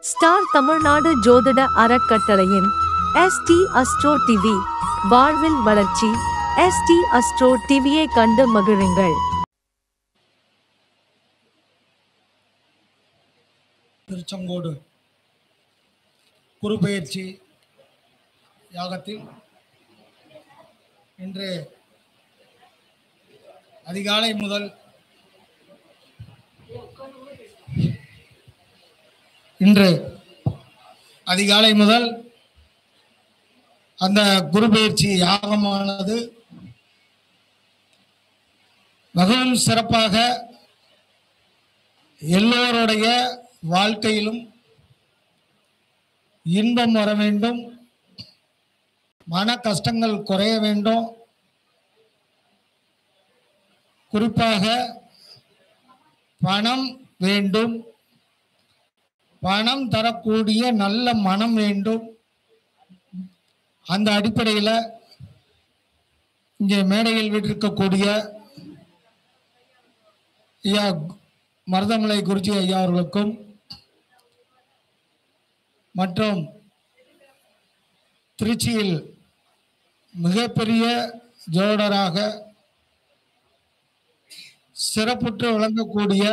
Star Tamil Nadu ஜோதிட அறக்கட்டளையின் ST astro TV வாழ்வில் வளர்ச்சி. ST அஸ்ட்ரோ டிவியை கண்டு மகிழுங்கள். திருச்செங்கோடு குருபெயர்ச்சி யாகத்தில் இன்று அதிகாலை முதல் அந்த குருபெயர்ச்சி யாகமானது மிகவும் சிறப்பாக எல்லோருடைய வாழ்க்கையிலும் இன்பம் வர வேண்டும், மன கஷ்டங்கள் குறைய வேண்டும், குறிப்பாக பணம் வேண்டும், பணம் தரக்கூடிய நல்ல மனம் வேண்டும். அந்த அடிப்படையில் இங்கே மேடையில் வீட்டிருக்கக்கூடிய ஐயா மருதமலை குருஜி ஐயா அவர்களுக்கும் மற்றும் திருச்சியில் மிகப்பெரிய ஜோடராக சிறப்புற்று விளங்கக்கூடிய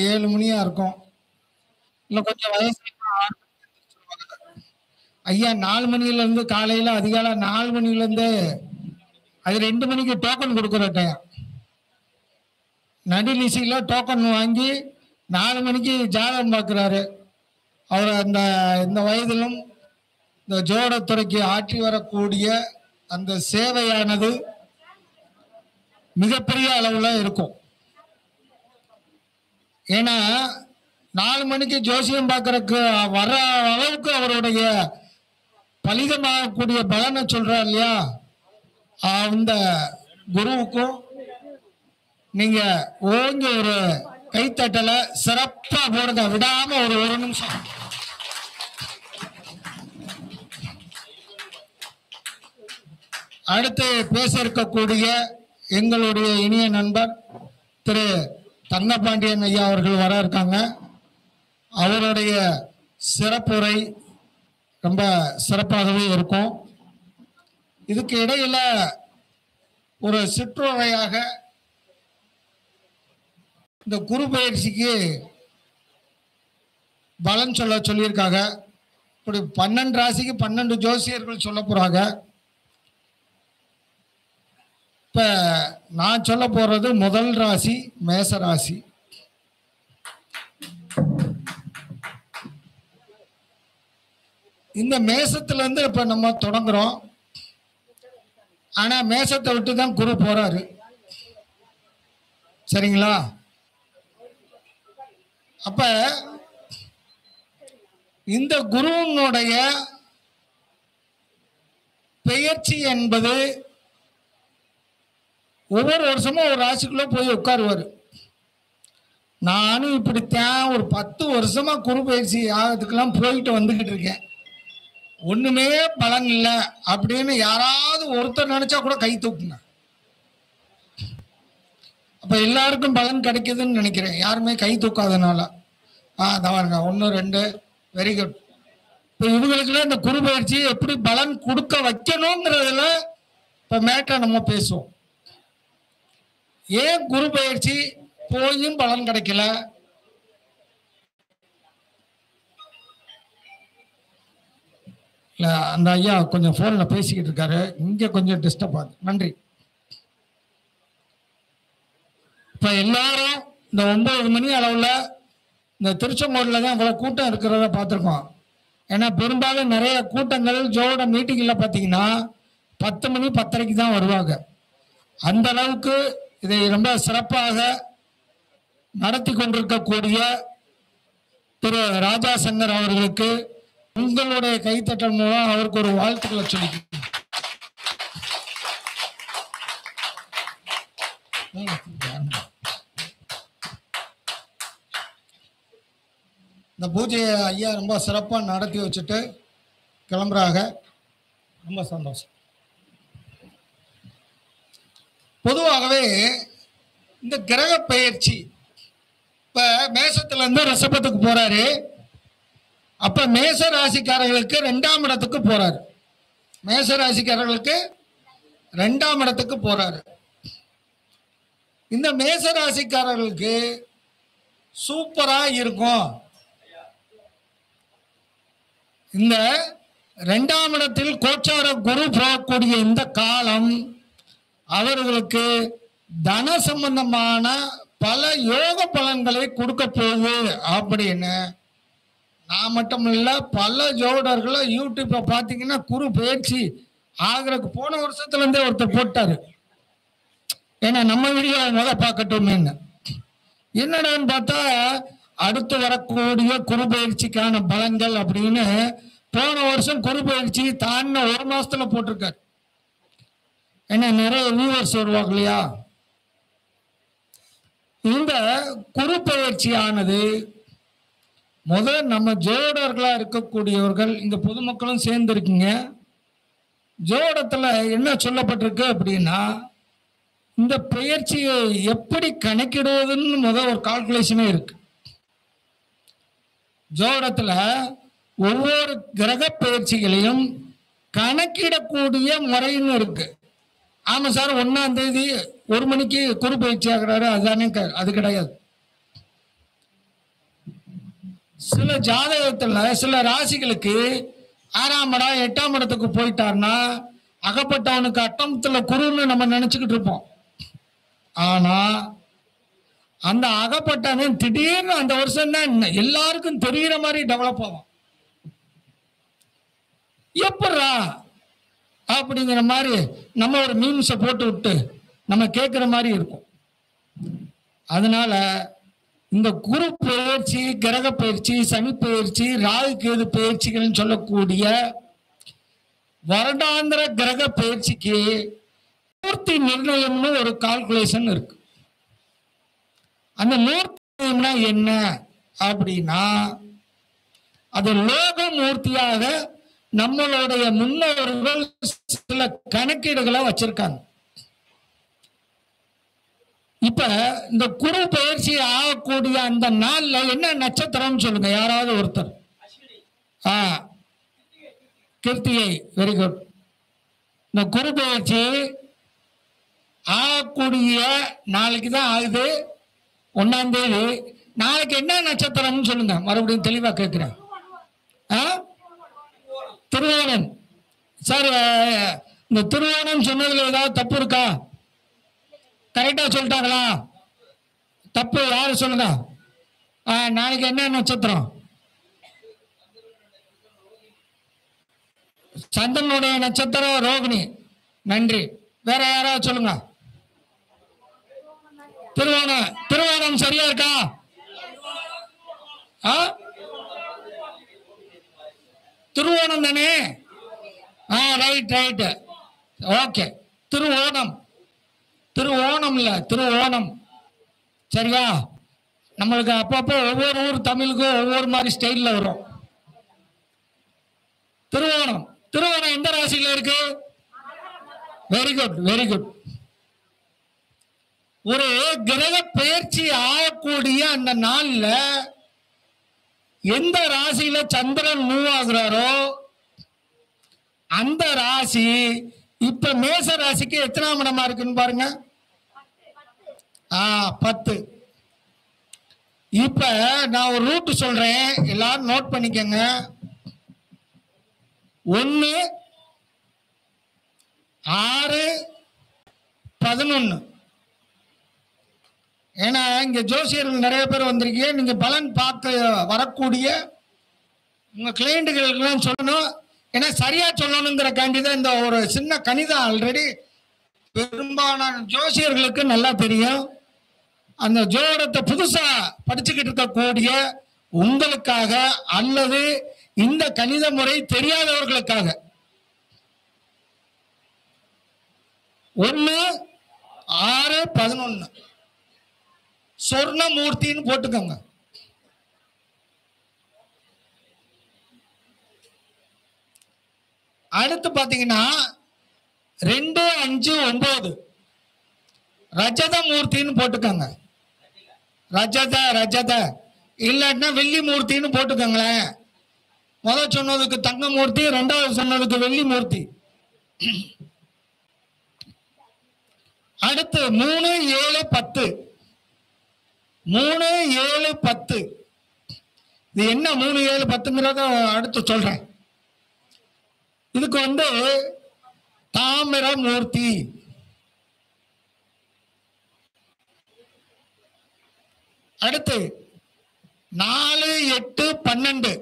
7 மணியா இருக்கும், இல்லை கொஞ்சம் வயசு ஐயா 4 மணிலேருந்து காலையில் அதிகாலை 4 மணிலேருந்து அது 2 மணிக்கு டோக்கன் கொடுக்குற டைம். நடுநிசையில் டோக்கன் வாங்கி 4 மணிக்கு ஜாதகம் பார்க்குறாரு. அவர் இந்த வயதிலும் இந்த ஜோடத்துறைக்கு ஆற்றி வரக்கூடிய அந்த சேவையானது மிகப்பெரிய அளவில் இருக்கும். ஏன்னா 4 மணிக்கு ஜோசியம் பார்க்கறதுக்கு வர அளவுக்கு அவருடைய பலிதமாகக்கூடிய பலனை சொல்றார் இல்லையா, அந்த குருவுக்கும் நீங்க ஓங்கி ஒரு கைத்தட்டலை சிறப்பா போடுங்க, விடாம ஒரு நிமிஷம். அடுத்து பேச இருக்கக்கூடிய எங்களுடைய இனிய நண்பர் திரு தங்கபாண்டியன் ஐயா அவர்கள் வர இருக்காங்க. அவருடைய சிறப்புரை ரொம்ப சிறப்பாகவே இருக்கும். இதுக்கு இடையில ஒரு சிற்றுரையாக இந்த குரு பயிற்சிக்கு பலன் சொல்லியிருக்காங்க. இப்படி 12 ராசிக்கு 12 ஜோசியர்கள் சொல்ல போறாங்க. இப்ப நான் சொல்ல போறது முதல் ராசி மேச ராசி. இந்த மேசத்துல இருந்து இப்ப நம்ம தொடங்குறோம். ஆனா மேசத்தை விட்டு தான் குரு போறாரு, சரிங்களா? அப்ப இந்த குருவினுடைய பெயர்ச்சி என்பது ஒவ்வொரு வருஷமும் ஒரு ராசிக்குள்ள போய் உட்காருவார். நானும் இப்படித்தான் ஒரு 10 வருஷமா குரு பயிற்சி ஆகிறதுக்கெல்லாம் போயிட்டு வந்துகிட்டு இருக்கேன். ஒண்ணுமே பலன் இல்லை அப்படின்னு யாராவது ஒருத்தர் நினைச்சா கூட கை தூக்குங்க. அப்ப எல்லாருக்கும் பலன் கிடைக்குதுன்னு நினைக்கிறேன், யாருமே கை தூக்காதனால. தவறுங்க 1 2 வெரி குட். இப்போ இவங்களுக்குலாம் இந்த குரு பயிற்சி எப்படி பலன் கொடுக்க வைக்கணுங்கிறதுல இப்போ மேட்டை நம்ம பேசுவோம். ஏன் குரு பயிற்சி போயும் பலன் கிடைக்கல? இல்லை அந்த ஐயா கொஞ்சம் ஃபோனில் பேசிக்கிட்டு இருக்காரு, இங்கே கொஞ்சம் டிஸ்டர்ப் ஆகுது. நன்றி. இப்போ எல்லாரும் இந்த 9 மணி அளவில் இந்த திருச்செங்கோடில் தான் இவ்வளோ கூட்டம் இருக்கிறத பார்த்துருக்கோம். ஏன்னா பெரும்பாலும் நிறைய கூட்டங்கள் ஜோட மீட்டிங்கில் பார்த்தீங்கன்னா 10 மணி 10:30க்கு தான் வருவாங்க. அந்த அளவுக்கு இதை ரொம்ப சிறப்பாக நடத்தி கொண்டிருக்கக்கூடிய திரு ராஜா சங்கர் அவர்களுக்கு உங்களுடைய கைத்தட்டல் மூலம் அவருக்கு ஒரு வாழ்த்துக்களை சொல்லிக்கிறேன். இந்த பூஜையை ஐயா ரொம்ப சிறப்பாக நடத்தி வச்சுட்டு கிளம்புறாங்க. ரொம்ப சந்தோஷம். பொதுவாகவே இந்த கிரக பெயர்ச்சி மேசத்துல இருந்து ரிஷபத்துக்கு போறாரு. அப்ப மேச ராசிக்காரர்களுக்கு 2ஆம் இடத்துக்கு போறாரு. மேச ராசிக்காரர்களுக்கு 2ஆம் இடத்துக்கு போறாரு. இந்த மேச ராசிக்காரர்களுக்கு சூப்பரா இருக்கும். இந்த 2ஆம் இடத்தில் கோச்சார குரு போகக்கூடிய இந்த காலம் அவர்களுக்கு தன சம்பந்தமான பல யோக பலன்களை கொடுக்க போகுது அப்படின்னு நான் மட்டும் இல்ல, பல ஜோடர்களை யூடியூப்ல பாத்தீங்கன்னா குரு பயிற்சி ஆகிறதுக்கு போன வருஷத்துல இருந்தே ஒருத்தர் போட்டாரு. ஏன்னா நம்ம வீடியோ முதல் பார்க்கட்டும். என்னடான்னு பார்த்தா அடுத்து வரக்கூடிய குரு பயிற்சிக்கான பலன்கள் அப்படின்னு போன வருஷம் குரு பயிற்சி தாண்ட 1 மாசத்துல போட்டிருக்காரு. ஏன்னா நிறைய வியூவர்ஸ் வருவாங்க இல்லையா. இந்த குரு பயிற்சியானது முதல் நம்ம ஜோடர்களா இருக்கக்கூடியவர்கள் இங்க பொதுமக்களும் சேர்ந்து இருக்கீங்க. ஜோடத்துல என்ன சொல்லப்பட்டிருக்கு அப்படின்னா, இந்த பெயர்ச்சியை எப்படி கணக்கிடுவதுன்னு முதல் ஒரு கால்குலேஷனே இருக்கு. ஜோடத்துல ஒவ்வொரு கிரக பயிற்சிகளையும் கணக்கிடக்கூடிய முறைன்னு இருக்கு. ஆமா சார், 1ஆம் தேதி 1 மணிக்கு குரு பயிற்சி ஆகிறாரு, அதுதானே? அது கிடையாது. சில ஜாதகத்துல சில ராசிகளுக்கு 6ஆம் இடம் 8ஆம் இடத்துக்கு போயிட்டார்னா அகப்பட்டவனுக்கு அட்டமத்துல குருன்னு நம்ம நினைச்சுக்கிட்டு இருப்போம். ஆனா அந்த அகப்பட்டவன் திடீர்னு அந்த வருஷம் தான் எல்லாருக்கும் தெரிகிற மாதிரி டெவலப் ஆகும். எப்படா அப்படிங்கிற மாதிரி நம்ம ஒரு மீம்ஸை போட்டு விட்டு நம்ம கேட்குற மாதிரி இருக்கும். அதனால இந்த குரு பயிற்சி, கிரக பயிற்சி, சனி பயிற்சி, ராகு கேது பயிற்சிகள் சொல்லக்கூடிய வருடாந்திர கிரக பயிற்சிக்கு மூர்த்தி நிர்ணயம்னு ஒரு கால்குலேஷன் இருக்கு. அந்த மூர்த்தி நிர்ணயம்னா என்ன அப்படின்னா, அது லோக மூர்த்தியாக நம்மளுடைய முன்னோர்கள் சில கணக்கீடுகளை வச்சிருக்காங்க. இப்ப இந்த குரு பயிற்சி ஆகக்கூடிய அந்த நாள்ல என்ன நட்சத்திரம் சொல்லுங்க யாராவது ஒருத்தர். கிருத்திகை. Very good. இந்த குரு பயிற்சி ஆகக்கூடிய நாளைக்கு தான் ஆகுது, 1ஆம் தேதி. நாளைக்கு என்ன நட்சத்திரம்னு சொல்லுங்க, மறுபடியும் தெளிவா கேட்கிறேன். திருவோணம். சார், இந்த திருவோணம் சொன்னதுல ஏதாவது தப்பு இருக்கா? கரெக்டா சொல்லிட்டாங்களா? தப்பு யாரு சொல்லுங்க. நாளைக்கு என்ன நட்சத்திரம்? சந்திரனுடைய நட்சத்திரம் ரோகிணி. நன்றி. வேற யாராவது சொல்லுங்க. திருவோணம். திருவோணம் சரியா இருக்கா? திருவோணம் தானே? Right right. Okay. Thiruvonam. Thiruvonam இல்ல, திருவோணம். சரியா? நம்மளுக்கு அப்பப்போ ஒவ்வொரு ஊர் தமிழுக்கும் ஒவ்வொரு மாதிரி ஸ்டைல்ல வரும். திருவோணம். திருவோணம் எந்த ராசியில இருக்கு? Very good, very good. ஒரு கிரக பயிற்சி ஆகக்கூடிய அந்த நாள்ல எந்த ராசியில சந்திரன் மூவ் ஆகுறாரோ அந்த ராசி இப்ப மேச ராசிக்கு எத்தனாம் இடமா இருக்குன்னு பாருங்க. 10. இப்ப நான் ஒரு ரூட் சொல்றேன், எல்லாரும் நோட் பண்ணிக்கங்க. 1 6 11. ஏன்னா இங்க ஜோசியர்கள் நிறைய பேர் வந்திருக்கீங்க. நீங்க பலன் பார்க்க வரக்கூடிய உங்க கிளைண்ட்டுகளுக்கெல்லாம் சொல்லணும். ஏன்னா சரியா சொல்லணுங்கிற காண்டிதான் இந்த ஒரு சின்ன கணிதம் ஆல்ரெடி பெரும்பாலான ஜோசியர்களுக்கு நல்லா தெரியும். அந்த ஜோடத்தை புதுசா படிச்சுக்கிட்டு இருக்கக்கூடிய உங்களுக்காக அல்லது இந்த கணித முறை தெரியாதவர்களுக்காக 1 6 11 சொர்ணமூர்த்தின்னு போட்டுக்கோங்க. அடுத்து பாத்தீங்கன்னா 2 5 9 ரஜதமூர்த்தின்னு போட்டுக்கோங்க. ரஜத ரஜத இல்லைன்னா வெள்ளி மூர்த்தின்னு போட்டுக்கோங்களேன். முதல் சொன்னதுக்கு தங்க மூர்த்தி, ரெண்டாவது சொன்னதுக்கு வெள்ளி மூர்த்தி. அடுத்து 3 7 10. 3 7 10 இது என்ன 3 7 10ங்கிறத அடுத்து சொல்றேன். இதுக்கு தாமிர மூர்த்தி. அடுத்து 4 8 12.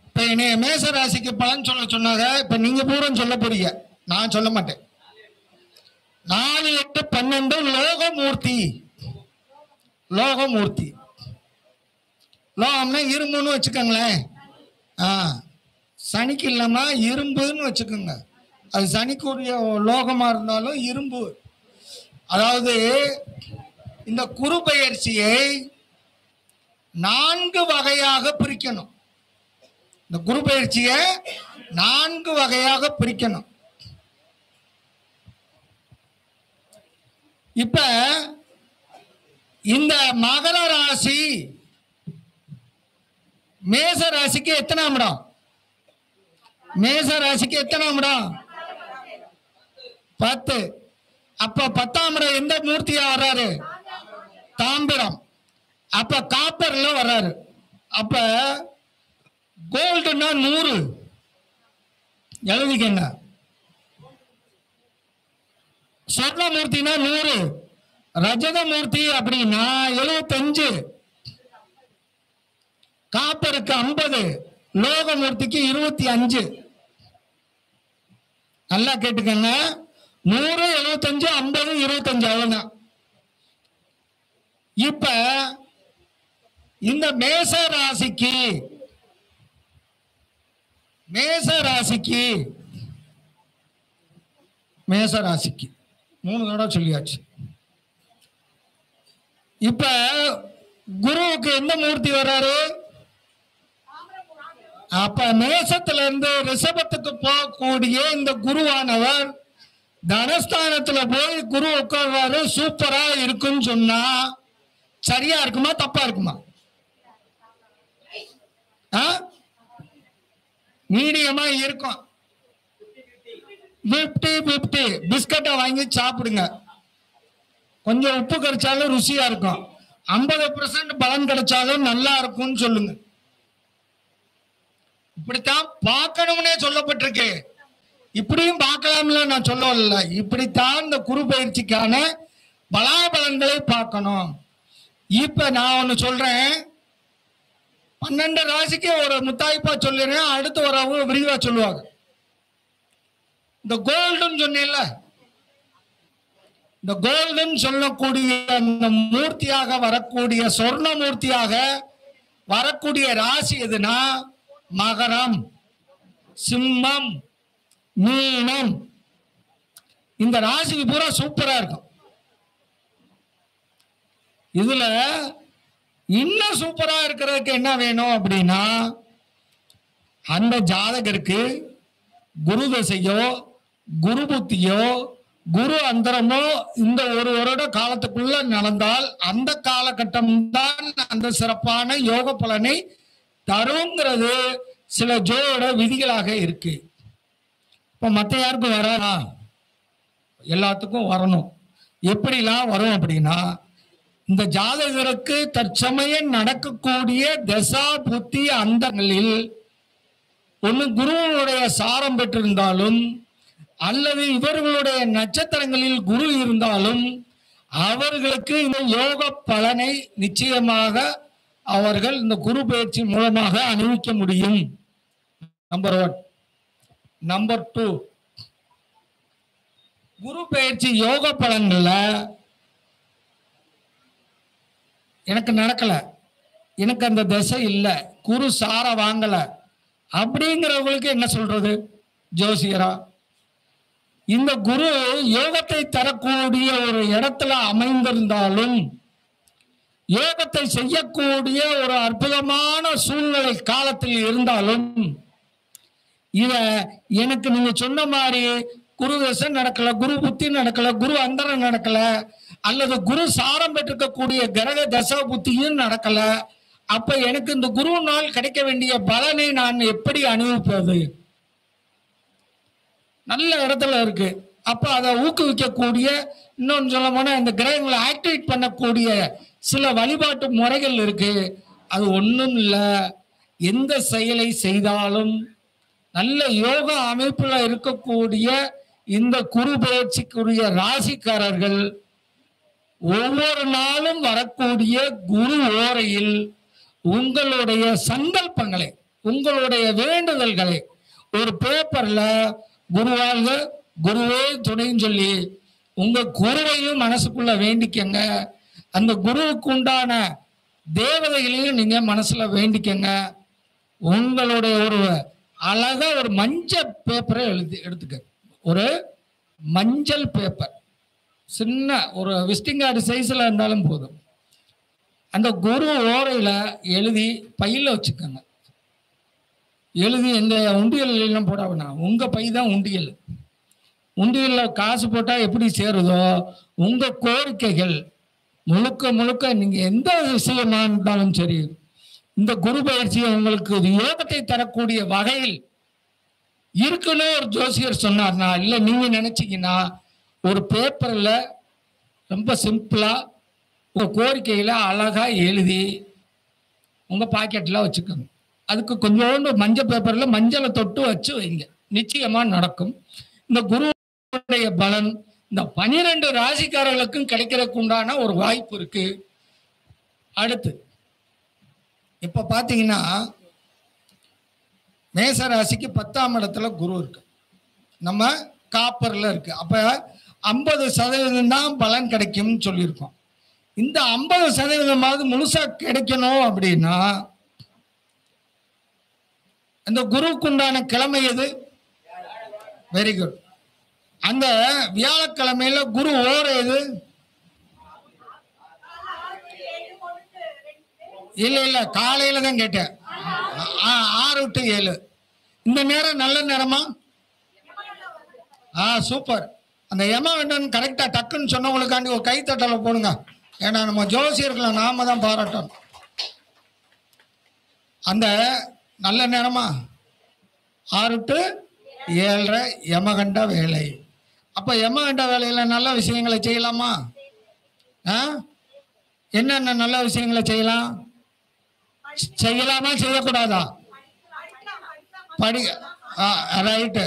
இப்ப என்னைய மேச ராசிக்கு பலன் சொன்னாங்க. இப்ப நீங்க பூரம் சொல்ல போறீங்க, நான் சொல்ல மாட்டேன். 4 8 12 லோகமூர்த்தி. லோகமூர்த்தி லோகம்னா இரும்புன்னு வச்சுக்கோங்களேன். சனிக்கு இல்லாம இரும்புன்னு வச்சுக்கோங்க. அது சனிக்குரிய லோகமா இருந்தாலும் இரும்பு. அதாவது இந்த குரு பெயர்ச்சியை 4 வகையாக பிரிக்கணும். இந்த குரு பெயர்ச்சியை 4 வகையாக பிரிக்கணும். இப்ப இந்த மகர ராசி மேச ராசிக்கு எத்தனாம் இடம்? மேச ராசிக்கு எத்தனாம் இடம்? 10. அப்ப 10ஆம் இடம் எந்த மூர்த்தியா வர்றாரு? தாம்பிரம். அப்ப காப்பர்ல வர்றாரு. அப்ப கோல்டுன்னா 100 எழுதிக்கங்க. சொர்ணமூர்த்தினா 100, ரஜதமூர்த்தி அப்படின்னா 75, காப்பருக்கு 50, லோகமூர்த்திக்கு 25. நல்லா கேட்டுக்கங்க. 100 75 50 25 அவ்வளவுதான். இப்ப இந்த மேச ராசிக்கு 3 தடவை சொல்லியாச்சு. இப்ப குருவுக்கு எந்த மூர்த்தி வர்றாரு? அப்ப மேசத்துல இருந்து ரிஷபத்துக்கு போகக்கூடிய இந்த குருவானவர் தனஸ்தானத்துல போய் குரு உட்கார்வாரு. சூப்பரா இருக்குன்னு சொன்னா சரியா இருக்குமா தப்பா இருக்குமா? மீடியமா இருக்கும். 50-50 பிஸ்கட்டை வாங்கி சாப்பிடுங்க. கொஞ்சம் உப்பு கரைச்சாலும் ருசியா இருக்கும். 50% பலன் கிடைச்சாலும் நல்லா இருக்கும்னு சொல்லுங்க. இப்படித்தான் பார்க்கணும்னே சொல்லப்பட்டிருக்கு. இப்படியும் பார்க்கலாம்ல நான் சொல்லல. இப்படித்தான் இந்த குரு பயிற்சிக்கான பலாபலன்களை பார்க்கணும். இப்ப நான் ஒண்ணு சொல்றேன். 12 ராசிக்கு ஒரு முத்தாய்ப்பா சொல்லிடுறேன். அடுத்து ஒரு விரிவா சொல்லுவாங்க. இந்த கோல்டுன்னு சொன்னேன்ல, இந்த கோல்டன் சொல்லக்கூடிய அந்த மூர்த்தியாக வரக்கூடிய சொர்ண மூர்த்தியாக வரக்கூடிய ராசி எதுனா மகரம், சிம்மம், மீனம். இந்த ராசிக்கு பூரா சூப்பரா இருக்கும். இதுல இன்னும் சூப்பரா இருக்கிறதுக்கு என்ன வேணும் அப்படின்னா, அந்த ஜாதகருக்கு குரு தசையோ குரு புத்தியோ குரு அந்தரமோ இந்த ஒரு வருட காலத்துக்குள்ள நடந்தால் அந்த காலகட்டம் தான் அந்த சிறப்பான யோக பலனை தருங்கிறது சில ஜோட விதிகளாக இருக்கு. இப்ப மற்ற யாருக்கும் வராதா? எல்லாத்துக்கும் வரணும். எப்படிலாம் வரும் அப்படின்னா, இந்த ஜாதகருக்கு தற்சமயம் நடக்கக்கூடிய தசா புத்தி அந்தங்களில் ஒன்று குருவனுடைய சாரம் பெற்றிருந்தாலும் அல்லது இவர்களுடைய நட்சத்திரங்களில் குரு இருந்தாலும் அவர்களுக்கு இந்த யோக பலனை நிச்சயமாக அவர்கள் இந்த குரு பயிற்சி மூலமாக அனுபவிக்க முடியும். நம்பர் 1. நம்பர் 2, குரு பயிற்சி யோக பலன்கள்ல எனக்கு நடக்கல, எனக்கு அந்த தசை இல்லை, குரு சார வாங்கல அப்படிங்கிறவங்களுக்கு என்ன சொல்றது ஜோசியரா? இந்த குரு யோகத்தை தரக்கூடிய ஒரு இடத்துல அமைந்திருந்தாலும், யோகத்தை செய்யக்கூடிய ஒரு அற்புதமான சூழ்நிலை காலத்தில் இருந்தாலும், இத எனக்கு நீங்க சொன்ன மாதிரி குரு தசை நடக்கல, குரு புத்தி நடக்கல, குரு அந்தரம் நடக்கல, அல்லது குரு சாரம் பெற்றிருக்கக்கூடிய கிரக தசை புத்தியும் நடக்கல. அப்ப எனக்கு இந்த குரு நாள் கிடைக்க வேண்டிய பலனை நான் எப்படி அனுபவிப்பது? நல்ல இடத்துல இருக்கு. அப்ப அதை ஊக்குவிக்கக்கூடிய, இன்னொன்னு சொல்ல போனா இந்த கிரகங்களை ஆக்டிவேட் பண்ணக்கூடிய சில வழிபாட்டு முறைகள் இருக்கு. அது ஒண்ணும் இல்லை, எந்த செயலை செய்தாலும் நல்ல யோகா அமைப்புல இருக்கக்கூடிய இந்த குரு பயிற்சிக்குரிய ராசிக்காரர்கள் ஒவ்வொரு நாளும் வரக்கூடிய குரு ஓரையில் உங்களுடைய சங்கல்பங்களை, உங்களுடைய வேண்டுதல்களை ஒரு பேப்பர்ல குருவாக குருவே துணைன்னு சொல்லி உங்க குருவையும் மனசுக்குள்ள வேண்டிக்கங்க. அந்த குருவுக்கு உண்டான தேவதைகளையும் நீங்க மனசுல வேண்டிக்கங்க. உங்களுடைய ஒரு அழகா ஒரு மஞ்சள் பேப்பரை எடுத்துக்க, ஒரு மஞ்சள் பேப்பர், சின்ன ஒரு விசிட்டிங் கார்டு சைஸ்ல இருந்தாலும் போதும். அந்த குரு ஓரையில எழுதி பையில வச்சுக்கோங்க. எழுதி எந்த உண்டியல் எல்லாம் போட வேணாம், உங்க பை தான் உண்டியல். உண்டியல்ல காசு போட்டா எப்படி சேருதோ, உங்க கோரிக்கைகள் முழுக்க முழுக்க நீங்க எந்த விஷயமா இருந்தாலும் சரி, இந்த குரு பயிற்சியை உங்களுக்கு யோகத்தை தரக்கூடிய வகையில் இருக்குன்னு ஒரு ஜோசியர் சொன்னார்னா, இல்லை நீங்க நினைச்சீங்கன்னா ஒரு பேப்பர்ல ரொம்ப சிம்பிளா உங்க கோரிக்கையில அழகா எழுதி உங்க பாக்கெட்ல வச்சுக்கோங்க. அதுக்கு கொஞ்சோண்டு மஞ்சள் பேப்பர்ல மஞ்சளை தொட்டு வச்சு வைங்க, நிச்சயமா நடக்கும். இந்த குருவுடைய பலன் இந்த 12 ராசிக்காரர்களுக்கும் கிடைக்கிறதுக்கு உண்டான ஒரு வாய்ப்பு இருக்கு. அடுத்து இப்ப பாத்தீங்கன்னா மேச ராசிக்கு 10ஆம் இடத்துல குரு இருக்கு, நம்ம காப்பர்ல இருக்கு. அப்ப 50% தான் பலன் கிடைக்கும்னு சொல்லியிருக்கோம். இந்த 50% முழுசா கிடைக்கணும் அப்படின்னா அந்த குருவுக்கு உண்டான கிழமை எது? Very good. அந்த வியாழக்கிழமையில குரு ஓர எது? இல்ல காலையில தான் கேட்டேன். 6 to 7 இந்த நேரம் நல்ல நேரமா? சூப்பர். அந்த யமகண்டன் கரெக்டா டக்குன்னு சொன்னவங்களுக்காண்டி ஒரு கைத்தட்டல போடுங்க. ஏன்னா நம்ம ஜோசியர்களை நாம தான் பாராட்டணும். அந்த நல்ல நேரமா 6 to 7:30 யமகண்ட வேலை. அப்ப யமகண்ட வேலையில நல்ல விஷயங்களை செய்யலாமா? என்னென்ன நல்ல விஷயங்களை செய்யலாம்? செய்யலாமா செய்யக்கூடாதா? ரைட்டு,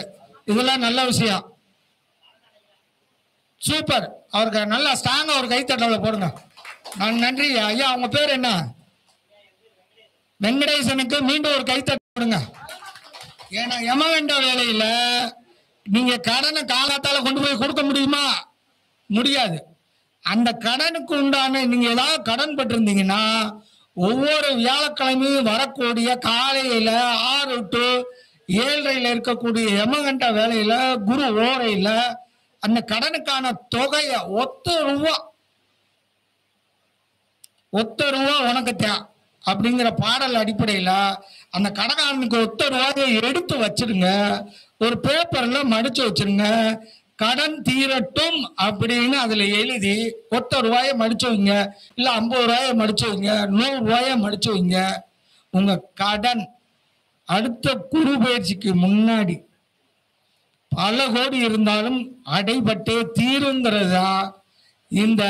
இதெல்லாம் நல்ல விஷயம். சூப்பர். அவருக்கு நல்லா ஸ்ட்ராங்கா ஒரு கைத்தட்டல போடுங்க. நான் நன்றி ஐயா. அவங்க பேர் என்ன? வெங்கடேசனுக்கு மீண்டும் ஒரு கைத்தட்ட போடுங்க. ஏன்னா யமகண்ட வேலையில நீங்க கடனை காலத்தால கொண்டு போய் கொடுக்க முடியுமா? முடியாது. அந்த கடனுக்கு உண்டான நீங்க ஏதாவது கடன் பட்டிருந்தீங்கன்னா ஒவ்வொரு வியாழக்கிழமையும் வரக்கூடிய காலையில 6 to 7:30 இருக்கக்கூடிய யமகண்ட வேலையில குரு ஓரையில அந்த கடனுக்கான தொகையை ஒத்த ரூபா உனக்கு தேவை அப்படிங்கிற பாடல் அடிப்படையில அந்த கடகாரனுக்கு ஒத்த ரூபாயை எடுத்து வச்சிருங்க. ஒரு பேப்பர்ல மடிச்சு வச்சிருங்க. கடன் தீரட்டும் அப்படின்னு அதுல எழுதி ஒத்த ரூபாயை மடிச்சு வைங்க, இல்ல 50 ரூபாயை மடிச்சு வைங்க, 100 ரூபாயை மடிச்சு வைங்க. உங்க கடன் அடுத்த குரு பயிற்சிக்கு முன்னாடி பல கோடி இருந்தாலும் அடைபட்டே தீருங்கிறதா இந்த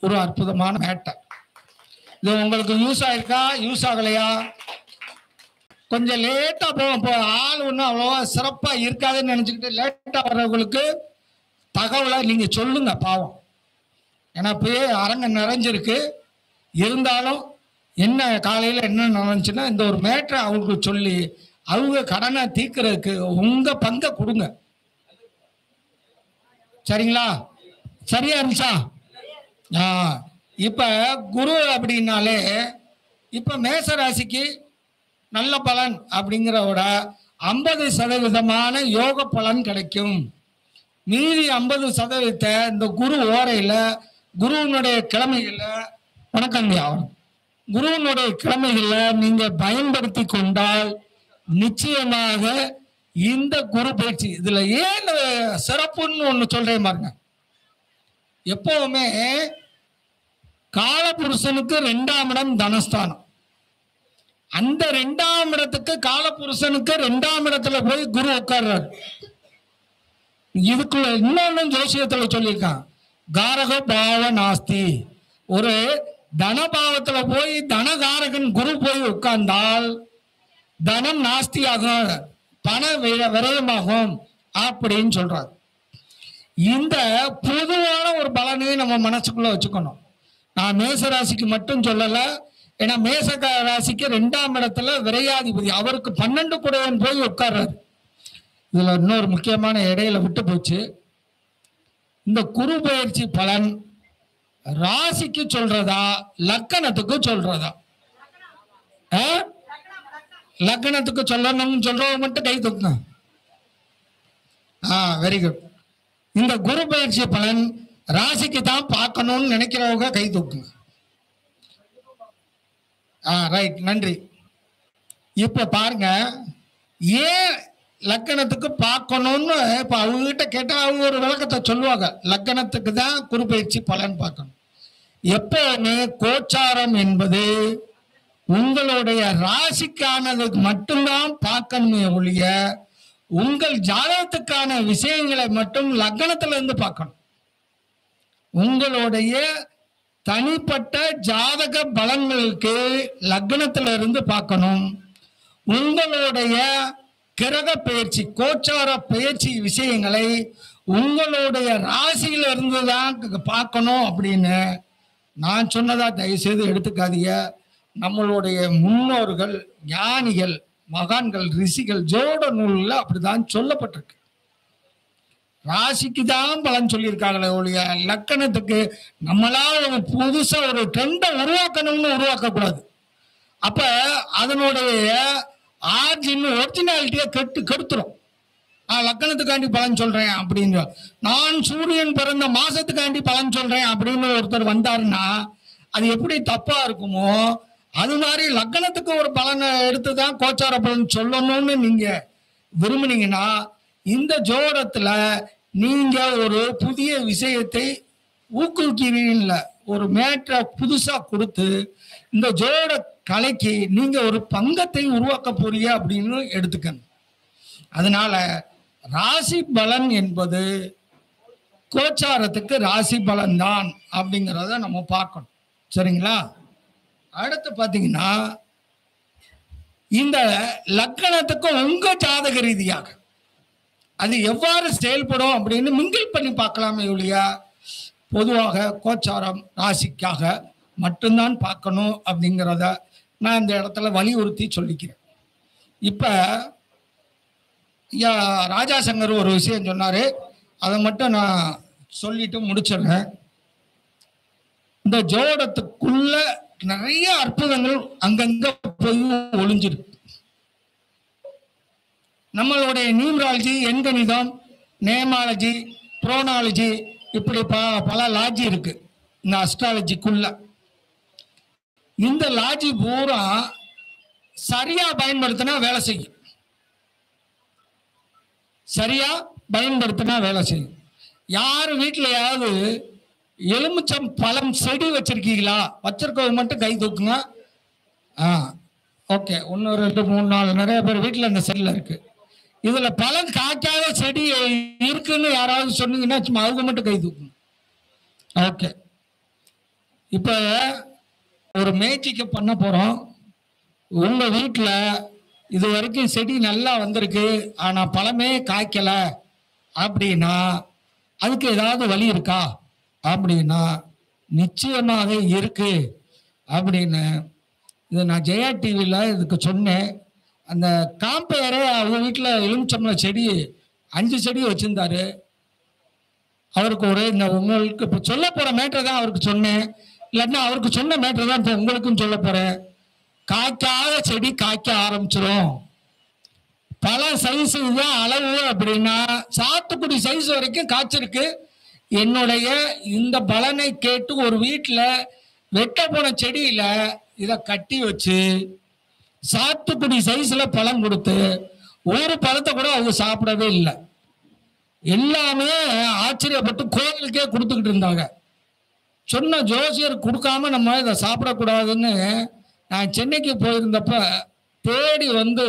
ஒரு அற்புதமான மேட்டர். இது உங்களுக்கு யூஸ் ஆயிருக்கா? யூஸ் ஆகலையா? கொஞ்சம் லேட்டா போவோம். ஆள் ஒன்றும் அவ்வளோவா சிறப்பா இருக்காதுன்னு நினைச்சுக்கிட்டு லேட்டா வர்றவங்களுக்கு தகவலை நீங்க சொல்லுங்க. பாவம், ஏன்னா போய் அரங்க நிறைஞ்சிருக்கு. இருந்தாலும் என்ன காலையில என்ன நடந்துச்சுன்னா இந்த ஒரு மேட்டரை அவங்களுக்கு சொல்லி அவங்க கடனை தீர்க்கறதுக்கு உங்க பங்கை கொடுங்க. சரிங்களா? சரியா இருந்துச்சா? இப்ப குரு அப்படின்னாலே இப்ப மேச ராசிக்கு நல்ல பலன் அப்படிங்கிறத 50% யோக பலன் கிடைக்கும். மீதி 50% இந்த குரு ஓரையில குருவனுடைய கிழமைகள்ல வணக்கங்கய்யா, குருவனுடைய கிழமைகள்ல நீங்க பயன்படுத்தி கொண்டால் நிச்சயமாக இந்த குரு பயிற்சி இதுல ஏன் சிறப்புன்னு ஒண்ணு சொல்றேன் பாருங்க. எப்பவுமே காலபுருஷனுக்கு 2ஆம் இடம் தனஸ்தானம். அந்த 2ஆம் இடத்துக்கு காலபுருஷனுக்கு 2ஆம் இடத்துல போய் குரு உட்கார்றாரு. இதுக்குள்ள இன்னொன்னு ஜோசியத்துல சொல்லியிருக்கான், காரக பாவ நாஸ்தி. ஒரு தனபாவத்துல போய் தனகாரகன் குரு போய் உட்கார்ந்தால் தனம் நாஸ்தி ஆகும், பண விரயமாகும் அப்படின்னு சொல்றாரு. இந்த பொதுவான ஒரு பலனையும் நம்ம மனசுக்குள்ள வச்சுக்கணும். நான் மேச ராசிக்கு மட்டும் சொல்லல, ஏன்னா மேச ராசிக்கு 2ஆம் இடத்துல விரையாதிபதி, அவருக்கு 12 கூடவன் போய் உட்கார்றாரு. இதுல இன்னொரு முக்கியமான இடையில விட்டு போச்சு. இந்த குரு பயிற்சி பலன் ராசிக்கு சொல்றதா லக்கணத்துக்கு சொல்றதா? லக்கணத்துக்கு சொல்லணும்னு சொல்றவங்க மட்டும் கை தூக்குங்க. Very good. இந்த குரு பயிற்சி பலன் ராசிக்கு தான் பார்க்கணும்னு நினைக்கிறவங்க கை தூக்குங்க. ரைட், நன்றி. இப்ப பாருங்க, ஏன் லக்கணத்துக்கு பார்க்கணும்னு இப்ப அவங்க கிட்ட கேட்டா அவங்க ஒரு விளக்கத்தை சொல்லுவாங்க. லக்கணத்துக்கு தான் குரு பயிற்சி பலன் பார்க்கணும். எப்பவுமே கோச்சாரம் என்பது உங்களுடைய ராசிக்கானதுக்கு மட்டும்தான் பார்க்கணுமே ஒழிய உங்கள் ஜாதகத்துக்கான விஷயங்களை மட்டும் லக்னத்துல இருந்து பார்க்கணும். உங்களுடைய தனிப்பட்ட ஜாதக பலன்களுக்கு லக்னத்துல இருந்து பார்க்கணும். உங்களுடைய கிரக பயிற்சி கோச்சார பயிற்சி விஷயங்களை உங்களுடைய ராசியில இருந்து தான் பார்க்கணும் அப்படின்னு நான் சொன்னதா தயவு செய்து எடுத்துக்காதீங்க. நம்மளுடைய முன்னோர்கள், ஞானிகள், மகான்கள், ரிஷிகள் ஜோட நூல்ல அப்படிதான் சொல்லப்பட்டிருக்கு. ராசிக்கு தான் பலன் சொல்லியிருக்காங்களே ஒழிய லக்கணத்துக்கு நம்மளா ஒரு புதுசா ஒரு ட்ரெண்டை உருவாக்கணும்னு உருவாக்க கூடாது. அப்ப அதனுடைய ஆர்ஜின் ஒரிஜினாலிட்டியை கெடுத்துரும். லக்கணத்துக்காண்டி பலன் சொல்றேன் அப்படின்னு, நான் சூரியன் பிறந்த மாசத்துக்காண்டி பலன் சொல்றேன் அப்படின்னு ஒருத்தர் வந்தாருன்னா அது எப்படி தப்பா இருக்குமோ அது மாதிரி லக்கணத்துக்கு ஒரு பலனை எடுத்துதான் கோச்சார பலன் சொல்லணும்னு நீங்க விரும்புனீங்கன்னா இந்த ஜோடத்துல நீங்க ஒரு புதிய விஷயத்தை ஊக்குவிக்கிறீங்கள, ஒரு மேற்ற புதுசா கொடுத்து இந்த ஜோட கலைக்கு நீங்க ஒரு பங்கத்தை உருவாக்க போறீங்க அப்படின்னு எடுத்துக்கணும். அதனால ராசி பலன் என்பது கோச்சாரத்துக்கு ராசி பலன் தான் அப்படிங்கிறத நம்ம பார்க்கணும். சரிங்களா? அடுத்து பார்த்தீங்கன்னா இந்த லக்கணத்துக்கு உங்க ஜாதக ரீதியாக அது எவ்வாறு செயல்படும் அப்படின்னு மிங்கில் பண்ணி பார்க்கலாமே ஒழிய பொதுவாக கோச்சாரம் ராசிக்காக மட்டும்தான் பார்க்கணும் அப்படிங்கிறத நான் இந்த இடத்துல வலியுறுத்தி சொல்லிக்கிறேன். இப்போ ஐயா ராஜா சங்கர் ஒரு விஷயம் சொன்னார், அதை மட்டும் நான் சொல்லிட்டு முடிச்சிடுறேன். இந்த ஜோடத்துக்குள்ள நிறைய அற்புதங்கள் அங்கங்க போய் ஒளிஞ்சிருக்கு. நம்மளுடைய நியூமராலஜி, எண்கணிதம், நேமாலஜி, புரோனாலஜி, இப்படி பல லாஜி இருக்கு இந்த அஸ்ட்ராலஜிக்குள்ள. இந்த லாஜி பூரா சரியா பயன்படுத்தினா வேலை செய்யும். சரியா பயன்படுத்தினா வேலை செய்யும். யார் வீட்டிலையாவது எலுமிச்சம் பழம் செடி வச்சிருக்கீங்களா? வச்சிருக்கவங்க மட்டும் கை தூக்குங்க. ஓகே, 1 2 3 4 நிறைய பேர் வீட்டில் இந்த செடியில் இருக்கு. இதுல பழம் காய்க்காத செடி இருக்குன்னு யாராவது சொன்னீங்கன்னா சும்மா அவங்க மட்டும் கை தூக்குங்க. ஓகே, இப்ப ஒரு மேஜிக்கை பண்ண போறோம். உங்க வீட்டில் இது வரைக்கும் செடி நல்லா வந்திருக்கு ஆனா பழமே காய்க்கல அப்படின்னா அதுக்கு ஏதாவது வழி இருக்கா அப்படின்னா நிச்சயமாக இருக்கு அப்படின்னு இது நான் ஜெயா டிவியில் இதுக்கு சொன்னேன். அந்த காம்பையரே அவங்க வீட்டில் எலுமிச்சம்பழம் செடி 5 செடி வச்சிருந்தாரு. அவருக்கு ஒரு இந்த உங்களுக்கு இப்போ சொல்ல போற மேட்டர் தான் அவருக்கு சொன்னேன், இல்லாட்டினா அவருக்கு சொன்ன மேட்டர் தான் இப்போ உங்களுக்கும் சொல்ல போறேன். காய்க்காத செடி காய்க்க ஆரம்பிச்சிடும். பல சைஸ் தான் அளவு அப்படின்னா சாத்துக்குடி சைஸ் வரைக்கும் காய்ச்சிருக்கு. என்னுடைய இந்த பலனை கேட்டு ஒரு வீட்டில் வெட்ட போன செடியில இதை கட்டி வச்சு சாத்துக்குடி சைஸ்ல பழம் கொடுத்து ஒரு பழத்தை கூட அவங்க சாப்பிடவே இல்லை. எல்லாமே ஆச்சரியப்பட்டு கோவிலுக்கே கொடுத்துக்கிட்டு இருந்தாங்க. சொன்ன ஜோசியர் கொடுக்காம நம்ம இதை சாப்பிடக்கூடாதுன்னு நான் சென்னைக்கு போயிருந்தப்ப தேடி வந்து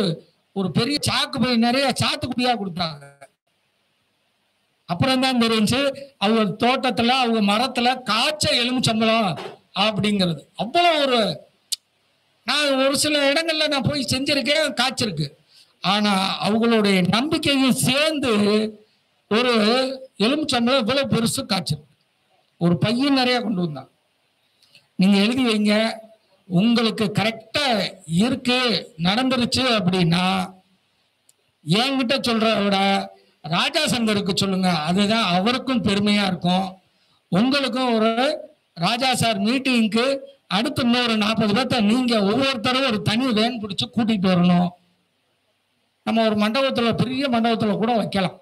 ஒரு பெரிய சாக்கு பை நிறைய சாத்துக்குடியா கொடுத்தாங்க. அப்புறம் தான் தெரிஞ்சு அவங்க தோட்டத்துல அவங்க மரத்துல காய்ச்ச எலுமிச்சம்பழம் அப்படிங்கிறது. அவ்வளோ நான் ஒரு சில இடங்கள்ல நான் போய் செஞ்சிருக்கேன், காய்ச்சிருக்கு. ஆனா அவங்களுடைய நம்பிக்கையும் சேர்ந்து ஒரு எலுமிச்சம்பழம் இவ்வளவு பெருசு காய்ச்சிருக்கு. ஒரு பையன் நிறைய கொண்டு வந்தான். நீங்க எழுதி வைங்க, உங்களுக்கு கரெக்டா இருக்கு நடந்துருச்சு அப்படின்னா என்கிட்ட சொல்றத விட ராஜா சங்கருக்கு சொல்லுங்க, அதுதான் அவருக்கும் பெருமையா இருக்கும். உங்களுக்கும் ஒரு ராஜா சார் மீட்டிங்க்கு அடுத்து இன்னொரு 40 பேர்த்த நீங்க ஒவ்வொருத்தரும் ஒரு தனி வேன் பிடிச்சு கூட்டிட்டு வரணும். நம்ம ஒரு மண்டபத்துல பெரிய மண்டபத்துல கூட வைக்கலாம்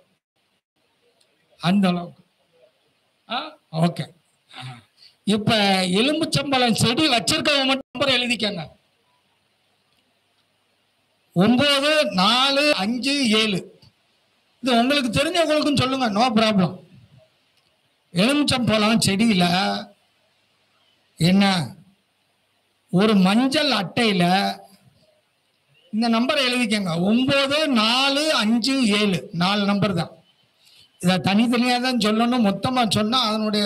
அந்த அளவுக்கு. ஓகே, இப்ப எலும்புச்சம்பழம் செடி வச்சிருக்கவங்க மட்டும் எழுதிக்கங்க. 9, 4, 5, 7 இது உங்களுக்கு தெரிஞ்சவங்களுக்கும் சொல்லுங்க, நோ ப்ராப்ளம். எலுமிச்சம்பழம் செடியில என்ன ஒரு மஞ்சள் அட்டையில இந்த நம்பரை எழுதிக்கங்க. 9, 4, 5, 7 4 நம்பர் தான். இதை தனித்தனியாக தான் சொல்லணும். மொத்தமாக சொன்னால் அதனுடைய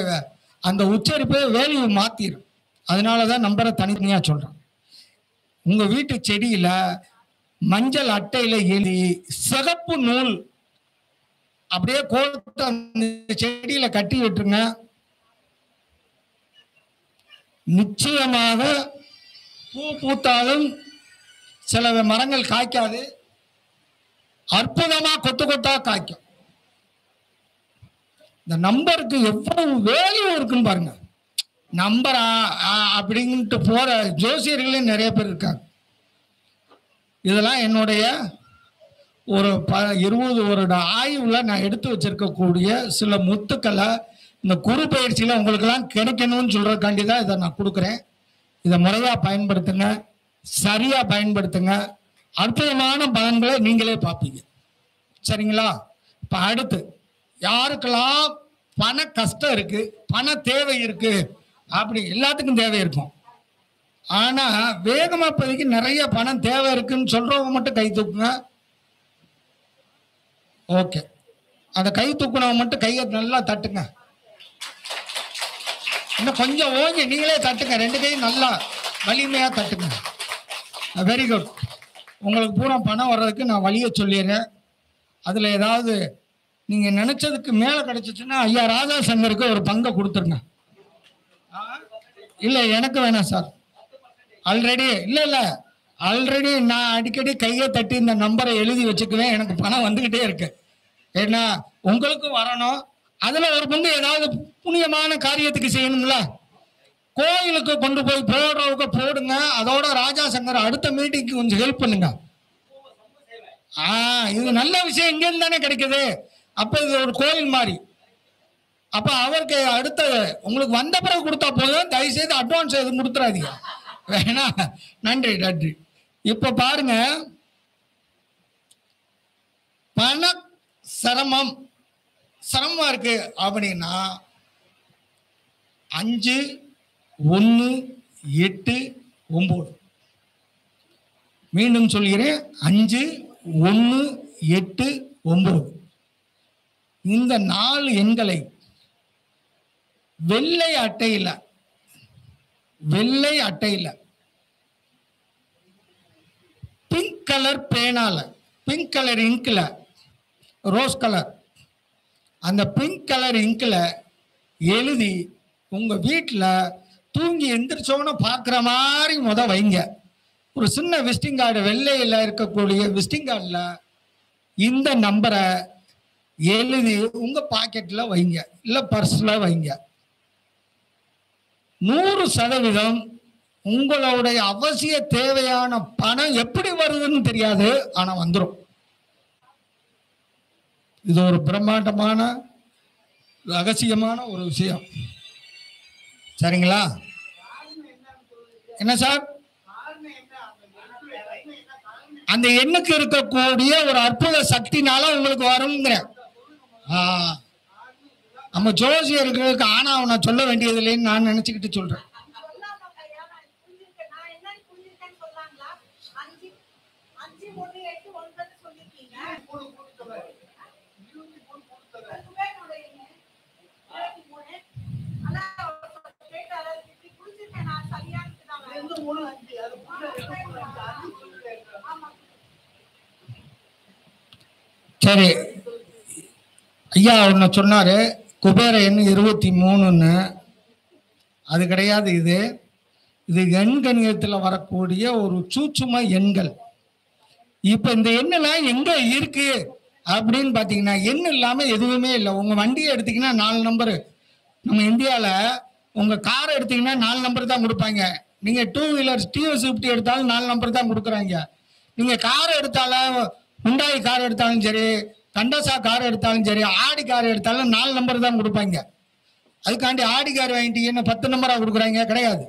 அந்த உச்சரிப்பை வேல்யூ மாற்றிடும். அதனால தான் நம்பரை தனித்தனியாக சொல்கிறேன். உங்கள் வீட்டு செடியில் மஞ்சள் அட்டையில் எழுதி சிகப்பு நூல் அப்படியே கோர்த்து அந்த செடியில் கட்டி விட்டுருங்க. நிச்சயமாக பூ பூத்தாலும் சில மரங்கள் காய்க்காது, அற்புதமாக கொத்து கொத்தா காய்க்கும். இந்த நம்பருக்கு எவ்வளவு வேல்யூ இருக்குன்னு பாருங்க. நம்பரா அப்படின்ட்டு போற ஜோசியர்களே நிறைய பேர் இருக்காங்க. இதெல்லாம் என்னுடைய ஒரு 20 வருட ஆய்வுல நான் எடுத்து வச்சிருக்கக்கூடிய சில முத்துக்களை இந்த குரு பயிற்சியில உங்களுக்கெல்லாம் கிடைக்கணும்னு சொல்றதுக்காண்டி தான் இதை நான் கொடுக்குறேன். இதை முறையா பயன்படுத்துங்க, சரியா பயன்படுத்துங்க. அற்புதமான பலன்களை நீங்களே பார்ப்பீங்க. சரிங்களா? இப்ப அடுத்து யாருக்கெல்லாம் பண கஷ்டம் இருக்கு, பண தேவை இருக்கு, அப்படி எல்லாத்துக்கும் தேவை இருக்கும். ஆனா வேகமா இப்போதைக்கு நிறைய பணம் தேவை இருக்குன்னு சொல்றவங்க மட்டும் கை தூக்குங்க. ஓகே, அந்த கை தூக்குனவங்க மட்டும் கையை நல்லா தட்டுங்க. இன்னும் கொஞ்சம் ஓங்கி நீங்களே தட்டுங்க, 2 கையும் நல்லா வலிமையா தட்டுங்க. Very good. உங்களுக்கு பூரா பணம் வர்றதுக்கு நான் வழியை சொல்லிடுறேன். அதுல ஏதாவது நீங்க நினைச்சதுக்கு மேல கிடைச்சிச்சுன்னா ஐயா ராஜா சங்கருக்கு ஒரு பங்கை கொடுத்துருங்க. இல்ல எனக்கு வேணாம் சார், ஆல்ரெடி இல்ல ஆல்ரெடி நான் அடிக்கடி கையை தட்டி இந்த நம்பரை எழுதி வச்சுக்குவேன். எனக்கு பணம் வந்துகிட்டே இருக்கு. ஏன்னா உங்களுக்கும் வரணும். அதுல ஒரு பங்கு ஏதாவது புண்ணியமான காரியத்துக்கு செய்யணும்ல. கோயிலுக்கு கொண்டு போய் போடுறவங்க போடுங்க. அதோட ராஜா சங்கர் அடுத்த மீட்டிங்க்கு கொஞ்சம் ஹெல்ப் பண்ணுங்க. இது நல்ல விஷயம், இங்க இருந்து தானே கிடைக்குது. அப்ப இது ஒரு கோயில் மாதிரி. அப்ப அவருக்கு அடுத்த உங்களுக்கு வந்த பிறகு கொடுத்தா போதும். தயவுசெய்து அட்வான்ஸ் எதுவும் கொடுத்துறாதீங்க வேணா. நன்றி நன்றி. இப்ப பாருங்க, பண சிரமமா இருக்கு அப்படின்னா 5, 1, 8, 9 மீண்டும் சொல்கிறேன். 5, 1, 8, 9 இந்த 4 எண்களை வெள்ளை அட்டையில பிங்க் கலர் பேனால, பிங்க் கலர் இங்க்ல, ரோஸ் கலர் அந்த பிங்க் கலர் இங்க்ல எழுதி உங்க வீட்டில் தூங்கி எந்திரிச்சோன்னு பார்க்குற மாதிரி வைங்க. ஒரு சின்ன விசிட்டிங் கார்டு, வெள்ளையில் இருக்கக்கூடிய விசிட்டிங் கார்டில் இந்த நம்பரை எழுதி உங்க பாக்கெட்ல வைங்க, இல்லை பர்ஸ்ல வைங்க. 100% உங்களுடைய அவசிய தேவையான பணம் எப்படி வருதுன்னு தெரியாது, ஆனா வந்துடும். இது ஒரு பிரம்மாண்டமான ரகசியமான ஒரு விஷயம். சரிங்களா? என்ன சார்? அந்த எண்ணுக்கு இருக்கக்கூடிய ஒரு அற்புத சக்தினால உங்களுக்கு வருங்கிற. நம்ம ஜோசியர்களுக்கு ஆனா நான் சொல்ல வேண்டியது இல்லைன்னு நான் நினைச்சுக்கிட்டு சொல்றேன். சரி, ஐயா ஒன்று சொன்னாரு, குபேர எண் 23ன்னு. அது கிடையாது. இது எண் கணிதத்தில் வரக்கூடிய ஒரு சூட்சும எண்கள். இப்ப இந்த எண்ணெல்லாம் எங்க இருக்கு அப்படின்னு பாத்தீங்கன்னா, எண் இல்லாம எதுவுமே இல்லை. உங்க வண்டியை எடுத்தீங்கன்னா 4 நம்பரு. நம்ம இந்தியாவில் உங்க கார் எடுத்தீங்கன்னா 4 நம்பர் தான் கொடுப்பாங்க. நீங்க 2 வீலர் டிவிஎஸ் 50 எடுத்தாலும் 4 நம்பர் தான் கொடுக்குறாங்க. நீங்க கார் எடுத்தாலும், ஹுண்டாய் கார் எடுத்தாலும் சரி, கண்டசா கார் எடுத்தாலும் சரி, ஆடி கார் எடுத்தாலும் 4 நம்பர் தான் கொடுப்பாங்க. அதுக்காண்டி ஆடி கார் வாங்கிட்டீங்கன்னு 10 நம்பரா கொடுக்குறாங்க கிடையாது.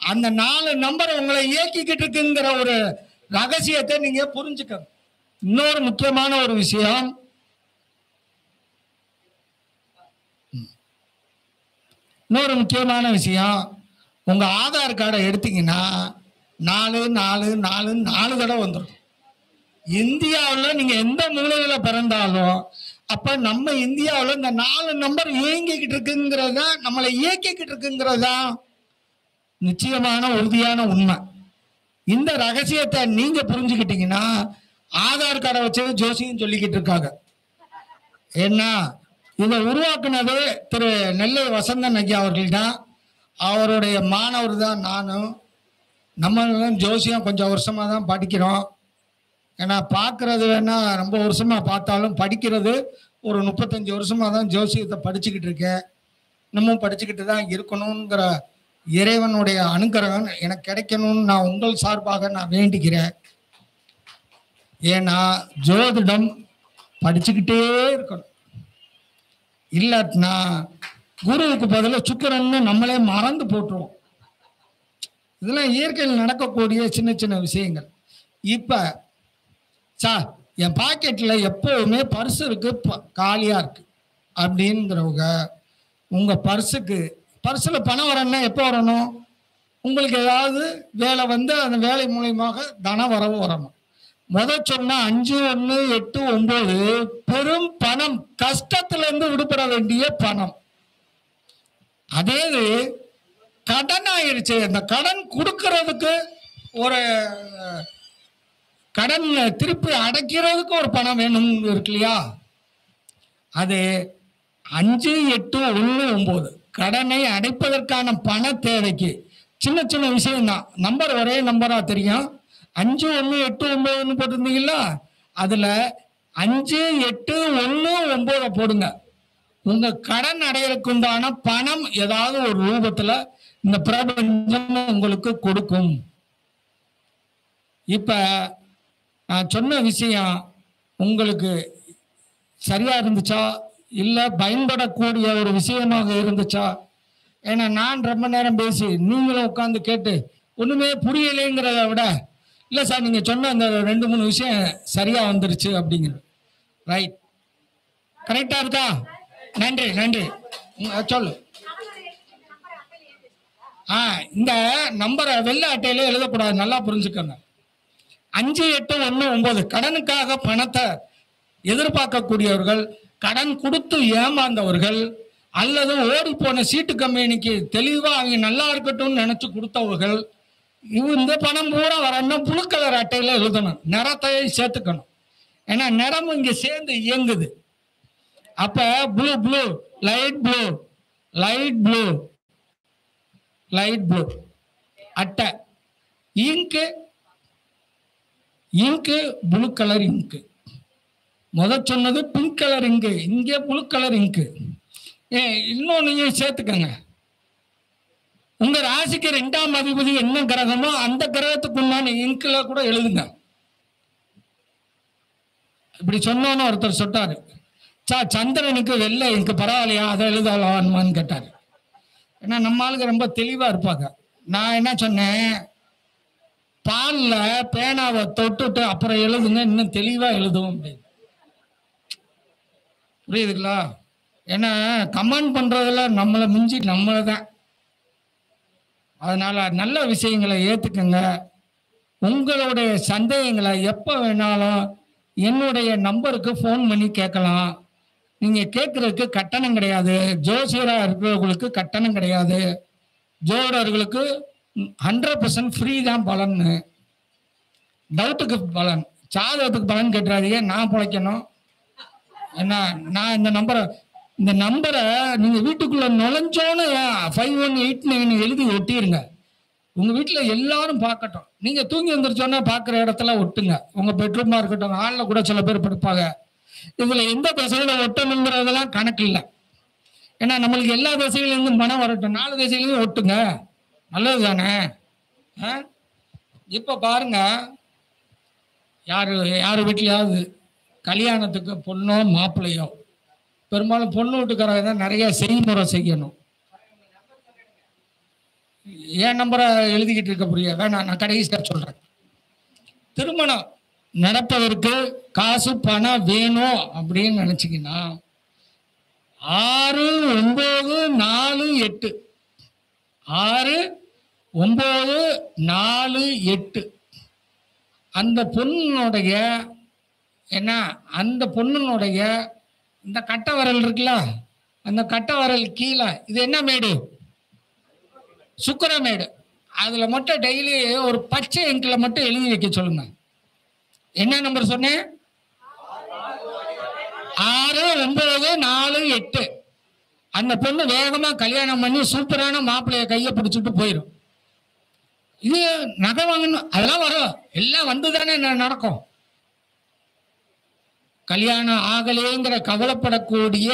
அந்த 4 நம்பர் உங்களை இயக்கிக்கிட்டு இருக்குங்கிற ஒரு ரகசியத்தை நீங்க புரிஞ்சுக்கணும். இன்னொரு முக்கியமான ஒரு விஷயம், உங்க ஆதார் கார்டை எடுத்தீங்கன்னா 4 4 4 4 தடவை வந்துடும். இந்தியாவில் நீங்க எந்த மூலையில பிறந்தாலும் அப்ப நம்ம இந்தியாவில் இந்த 4 நம்பர் இயங்கிக்கிட்டு இருக்குங்கிறதா, நம்மளை இயக்கிக்கிட்டு இருக்குங்கிறதா நிச்சயமான உறுதியான உண்மை. இந்த ரகசியத்தை நீங்க புரிஞ்சுக்கிட்டீங்கன்னா, ஆதார் கார்டை வச்சு ஜோசியம் சொல்லிக்கிட்டு இருக்காங்க. ஏன்னா இதை உருவாக்குனது திரு நெல்லை வசந்தன் ஐயா அவர்கள் தான். அவருடைய மாணவர் தான் நானும். நம்ம ஜோசியம் கொஞ்சம் வருஷமா தான் படிக்கிறோம். ஏன்னா பார்க்கறது வேணா ரொம்ப வருஷமா பார்த்தாலும் படிக்கிறது ஒரு 35 வருஷமா தான் ஜோசியத்தை படிச்சுக்கிட்டு இருக்கேன். இன்னமும் படிச்சுக்கிட்டு தான் இருக்கணுங்கிற இறைவனுடைய அனுகிரகம் எனக்கு கிடைக்கணும்னு நான் உங்கள் சார்பாக நான் வேண்டிக்கிறேன். ஏன்னா ஜோதிடம் படிச்சுக்கிட்டே இருக்கணும். இல்லாட்டினா குருவுக்கு பதிலாக சுக்கிரன்னு நம்மளே மறந்து போட்டுருவோம். இதெல்லாம் இயற்கையில் நடக்கக்கூடிய சின்ன சின்ன விஷயங்கள். இப்போ சார் என் பாக்கெட்டில் எப்போவுமே பர்ஸ் இருக்கு, காலியாக இருக்கு அப்படிங்கிறவங்க, உங்கள் பர்ஸில் பணம் வரணும்னா எப்போ வரணும்? உங்களுக்கு ஏதாவது வேலை வந்து அந்த வேலை மூலியமாக தன வரவு வரணும். சொன்னா 5 1 8 9 பெரும் பணம், கஷ்டத்திலிருந்து விடுபட வேண்டிய பணம். அதே கடன் ஆயிடுச்சு. அந்த கடன் கொடுக்கறதுக்கு ஒரு கடன் திருப்பி அடைக்கிறதுக்கு ஒரு பணம் வேணும் இருக்கு இல்லையா? அது 5 8 1 9 கடனை அடைப்பதற்கான பண தேவைக்கு சின்ன சின்ன விஷயம் தான். நம்பர் ஒரே நம்பரா தெரியும். 5 1 8 9 போட்டிருந்தீங்களா, அதுல 5 8 1 9 போடுங்க. உங்க கடன் அடையறதுக்கு உண்டான பணம் ஏதாவது ஒரு ரூபத்துல இந்த பிரபஞ்சம் உங்களுக்கு கொடுக்கும். இப்ப நான் சொன்ன விஷயம் உங்களுக்கு சரியா இருந்துச்சா, இல்ல பயன்படக்கூடிய ஒரு விஷயமாக இருந்துச்சா? ஏன்னா நான் ரொம்ப நேரம் பேசி நீங்களும் உட்காந்து கேட்டு ஒண்ணுமே புரியலைங்கிறத விட, இல்லை சார் நீங்க சொன்ன அந்த 2 3 விஷயம் சரியா வந்துருச்சு அப்படிங்கிறது. ரைட், கரெக்டா இருக்கா? நன்றி நன்றி. சொல்லு. இந்த நம்பரை வெள்ளை அட்டையில எழுதக்கூடாது, நல்லா புரிஞ்சுக்கோங்க. 5 8 1 9 கடனுக்காக பணத்தை எதிர்பார்க்கக்கூடியவர்கள், கடன் கொடுத்து ஏமாந்தவர்கள், அல்லது ஓடி போன சீட்டு கம்பெனிக்கு தெளிவா அவங்க நல்லா இருக்கட்டும்னு நினைச்சு கொடுத்தவர்கள், இந்த பணம் பூரா வரணும் ப்ளூ கலர் அட்டையில எழுதணும், நிறத்தை சேர்த்துக்கணும். ஏன்னா நிறம் இங்க சேர்ந்து இயங்குது. அப்ப blue blue light blue light blue light blue அட்டை. இங்கு இங்கு ப்ளூ கலர் இங்கு. சொன்னது பிங்க் கலர் இங்கு, இங்கே ப்ளூ கலர் இங்கு. இன்னொன்னு சேர்த்துக்கங்க. உங்க ராசிக்கு 2ஆம் அதிபதி என்ன கிரகமோ அந்த கிரகத்துக்கு உண்டான இங்க்ல கூட எழுதுங்க. இப்படி சொன்னோன்னு ஒருத்தர் சொன்னாரு, சந்திரனுக்கு வெள்ளை இங்கு பரவாயில்லையா, அதை எழுதலாமான்னு கேட்டாரு. ஏன்னா நம்ம ஆளுங்க ரொம்ப தெளிவா இருப்பாங்க. நான் என்ன சொன்னேன், பால்ல பேனாவை தொட்டுட்டு அப்புறம் எழுதுங்க, இன்னும் தெளிவா எழுதுவோம் அப்படின்னு. புரியுதுங்களா? ஏன்னா கமெண்ட் பண்றதுல நம்மளை மிஞ்சி நம்மளை தான். அதனால நல்ல விஷயங்களை ஏத்துக்குங்க. உங்களுடைய சந்தேகங்களை எப்போ வேணாலும் என்னுடைய நம்பருக்கு ஃபோன் பண்ணி கேட்கலாம். நீங்க கேட்கறதுக்கு கட்டணம் கிடையாது. ஜோசியரா இருக்கிறவங்களுக்கு கட்டணம் கிடையாது. ஜோடர்களுக்கு 100% ஃப்ரீ தான் பலன். டவுட்டுக்கு பலன், சாதகத்துக்கு பலன் கேட்டுறாதீங்க. நான் பிழைக்கணும். ஏன்னா நான் இந்த நம்பரை நீங்க வீட்டுக்குள்ள நுழைஞ்சோன்னு 5189 எழுதி ஒட்டிருங்க. உங்க வீட்டுல எல்லாரும் பார்க்கட்டும். நீங்க தூங்கி வந்துருச்சோன்னா பார்க்குற இடத்துல ஒட்டுங்க. உங்க பெட்ரூமா இருக்கட்டும், ஹாலில் கூட சில பேர் படுப்பாங்க. இதுல எந்த திசையில ஒட்டணுங்கிறதெல்லாம் கணக்கு இல்லை. ஏன்னா நம்மளுக்கு எல்லா திசையிலேருந்தும் பணம் வரட்டும், 4 திசையிலையும் ஒட்டுங்க. நல்லது தானே? இப்ப பாருங்க, யாரு வீட்லயாவது கல்யாணத்துக்கு பொண்ணோ மாப்பிள்ளையோ, பெரும்பாலும் பொண்ணு வீட்டுக்காரங்க தான் நிறைய செய்முறை செய்யணும். என் நம்பரை எழுதிக்கிட்டு இருக்க புரிய வேணாம், நான் கடைசியா சொல்றேன். திருமணம் நடப்பதற்கு காசு பணம் வேணும் அப்படின்னு நினைச்சீங்கன்னா 69448 69448 அந்த பொண்ணுடைய அந்த பொண்ணுடைய இந்த கட்டை வரல் இருக்குல்ல, அந்த கட்டை வரல் கீழே இது என்ன மேடு? சுக்கிரமேடு. அதுல மட்டும் டெய்லி ஒரு பச்சை இங்கில் மட்டும் எழுதி வைக்க சொல்லுங்க. என்ன நம்பர் சொன்னேன்? 69448. அந்த பொண்ணு வேகமா கல்யாணம் பண்ணி சூப்பரான மாப்பிள்ளைய கையை பிடிச்சிட்டு போயிடும். இது நகை வாங்கணும், அதெல்லாம் வரும், எல்லாம் வந்துதானே நடக்கும். கல்யாணம் ஆகலேங்கிற கவலைப்படக்கூடிய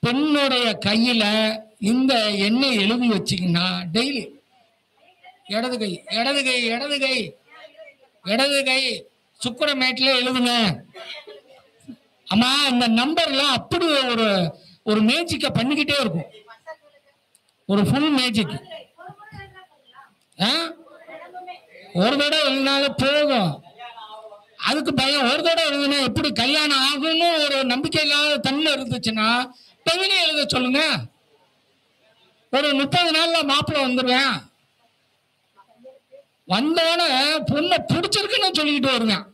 பெண்ணுடைய கையில இந்த எண்ணெய் எழுதி வச்சிங்கன்னா டெய்லி இடது கை இடது கை இடது கை இடது கை சுக்கிரமேட்டில் எழுதுங்க. அம்மா இந்த நம்பர்லாம் அப்படி ஒரு மேஜிக்கை பண்ணிக்கிட்டே இருக்கும். ஒரு ஃபுல் மேஜிக். ஒரு தடவை எழுதினாலும் போகும். அதுக்கு பயம். ஒரு தடவை எழுதுனா எப்படி கல்யாணம் ஆகும்னு ஒரு நம்பிக்கை இல்லாத தன்மை இருந்துச்சுன்னா டெய்லி எழுத சொல்லுங்க. ஒரு 30 நாள்ல மாப்பிள்ளை வந்துருவேன். வந்தோடனே பொண்ணை பிடிச்சிருக்குன்னு சொல்லிக்கிட்டு வருவேன்.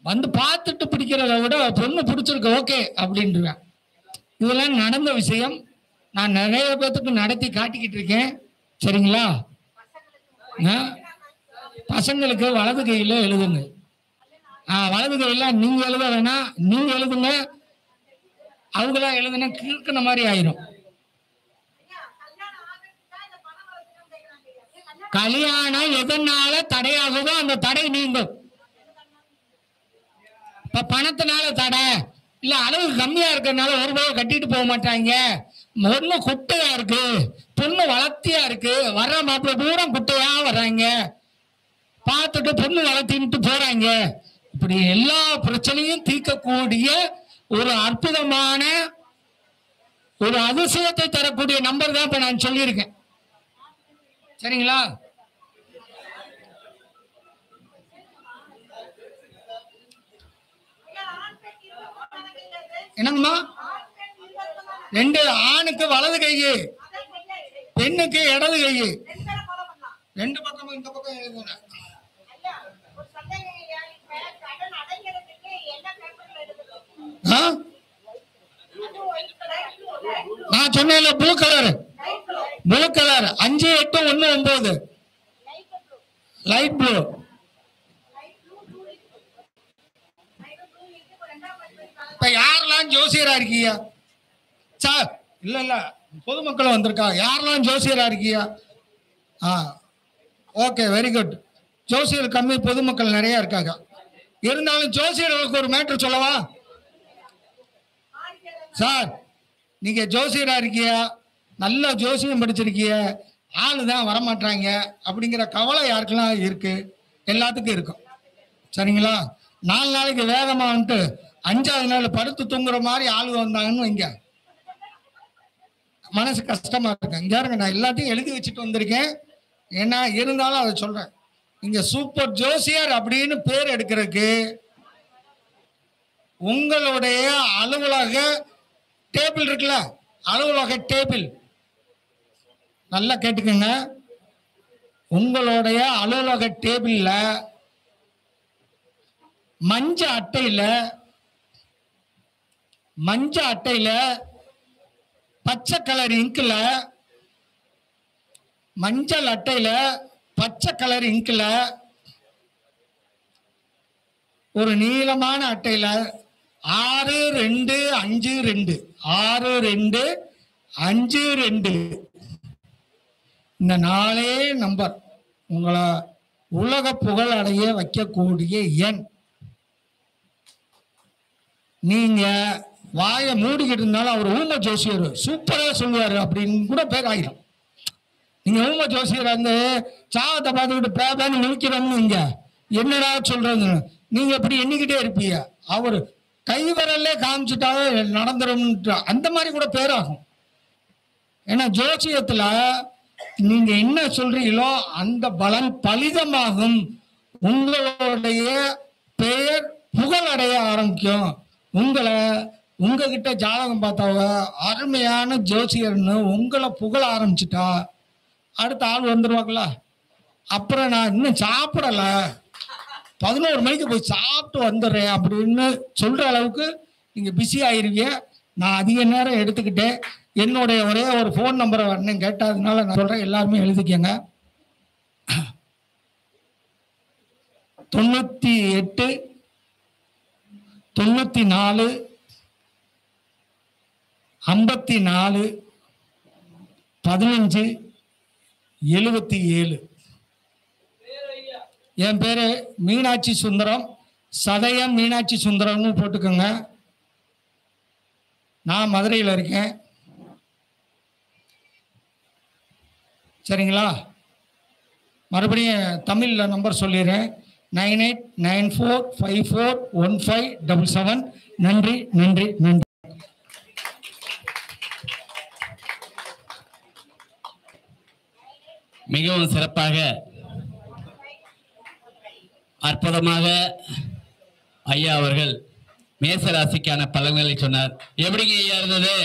வந்து பார்த்துட்டு பிடிக்கிறத விட பொண்ணு பிடிச்சிருக்கு ஓகே அப்படின்ட்டுருவேன். இதெல்லாம் நடந்த விஷயம். நான் நிறைய பேர்த்துக்கு நடத்தி காட்டிக்கிட்டு இருக்கேன். சரிங்களா? பசங்களுக்கு வலது கையில எழுதுங்க. வலது கையில நீங்க எழுத வேணாம், நீங்க எழுதுங்க. அவங்களா எழுதுனா கிறுக்கின மாதிரி ஆயிரும். கல்யாணம் எதனால தடையாகுதோ அந்த தடை நீங்கும். இப்ப பணத்தினால தடை இல்ல, அளவு கம்மியா இருக்கிறதுனால ஒரு ரூபாய் கட்டிட்டு போக மாட்டாங்க. பொண்ணு குட்டையா இருக்கு, பொண்ணு வளர்த்தியா இருக்கு, வர்ற மாப்பிள்ளை தூரம் குட்டையா வர்றாங்க, பார்த்துட்டு பொண்ணு வளர்த்தின்ட்டு போறாங்க. இப்படி எல்லா பிரச்சனையும் தீர்க்கக்கூடிய ஒரு அற்புதமான ஒரு அதிசயத்தை தரக்கூடிய நம்பர் தான் இப்ப நான் சொல்லியிருக்கேன். சரிங்களா? என்னங்கம்மா? 2 ஆணுக்கு வலது கை, பெண்ணுக்கு இடது கை. 2 பக்கமும் இந்த பக்கம் எழுதுங்க. நான் சொன்னேன் ப்ளூ கலர் 5819 லைட் ப்ளூ. இப்ப யாரெல்லாம் ஜோசியரா இருக்கீங்க சார்? இல்ல பொதுமக்கள் வந்திருக்கா. யாரெல்லாம் ஜோசியரா இருக்கீங்க? Okay, very good. ஜோசியர் கம்மி, பொதுமக்கள் நிறைய இருக்காங்க. இருந்தாலும் ஜோசியர்களுக்கு ஒரு மேட்டர் சொல்லவா சார்? நீங்க ஜோசியரா இருக்கியா, நல்ல ஜோசியம் படிச்சிருக்கிய, ஆளு தான் வரமாட்டாங்க அப்படிங்கிற கவலை யாருக்கெல்லாம் இருக்கு? எல்லாத்துக்கும் இருக்கும். சரிங்களா? 4 நாளைக்கு வேகமா வந்துட்டு 5ஆவது நாள் படுத்து தூங்குற மாதிரி ஆளு வந்தாங்கன்னு வைங்க, மனசு கஷ்டமா இருக்கு. இங்க நான் எல்லாத்தையும் எழுதி வச்சுட்டு வந்திருக்கேன். ஏன்னா இருந்தாலும் அதை சொல்றேன். இங்க சூப்பர் ஜோசியர் அப்படின்னு பேர் எடுக்கிறதுக்கு உங்களுடைய அலுவலக டேபிள் இருக்குல்ல, அலுவலக டேபிள் நல்லா கேட்டுக்கங்க. உங்களுடைய அலுவலக டேபிள்ல மஞ்ச அட்டையில பச்சை கலர் இங்க்ல, மஞ்சள் அட்டையில பச்சை கலர் இங்க்ல ஒரு நீளமான அட்டையில 6252 6252 இந்த 4 நம்பர் உங்களை உலக புகழ் அடைய வைக்கக்கூடிய எண். நீங்க வாயை மூடிக்கிட்டு இருந்தாலும் அவர் ஊம ஜோசியர் சூப்பரா சொல்லுவாரு அப்படின்னு கூட பேர் ஆகிடும். நீங்க ஊம ஜோசியர் அந்த சாவத்தை பார்த்துக்கிட்டு பேபான்னு நினைக்கிறோம்னு நீங்க என்னடா சொல்றது, நீங்க எப்படி எண்ணிக்கிட்டே இருப்பீங்க. அவர் கைவரல்லே காமிச்சுட்டாவே நடந்துரும், அந்த மாதிரி கூட பேராகும். ஏன்னா ஜோசியத்துல நீங்க என்ன சொல்றீங்களோ அந்த பலன் பலிதமாகும். உங்களுடைய பெயர் புகழ் அடைய ஆரம்பிக்கும். உங்ககிட்ட ஜாதகம் பார்த்தவங்க அருமையான ஜோசியர்னு உங்களை புகழ ஆரம்பிச்சுட்டா அடுத்த ஆள் வந்துருவாங்களா. அப்புறம் நான் இன்னும் சாப்பிடல, 11 மணிக்கு போய் சாப்பிட்டு வந்துடுறேன் அப்படின்னு சொல்ற அளவுக்கு நீங்க பிஸி ஆயிருவீங்க. நான் அதிக நேரம் எடுத்துக்கிட்டேன். என்னுடைய ஒரே ஒரு ஃபோன் நம்பரை வரணும் கேட்டதுனால நான் சொல்றேன், எல்லாருமே எழுதிக்கங்க. 98 94 54 15 77. என் பேரு மீனாட்சி சுந்தரம், சதயம் மீனாட்சி சுந்தரம்னு போட்டுக்கோங்க. நான் மதுரையில் இருக்கேன். சரிங்களா? மறுபடியும் தமிழில் நம்பர் சொல்லிடுறேன், 9894541577. நன்றி நன்றி நன்றி. மிகவும் சிறப்பாக அற்புதமாக ஐயா அவர்கள் மேசராசிக்கான பலன்களை சொன்னார். எப்படிங்க ஐயா இருந்தது?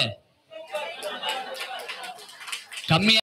கம்மியா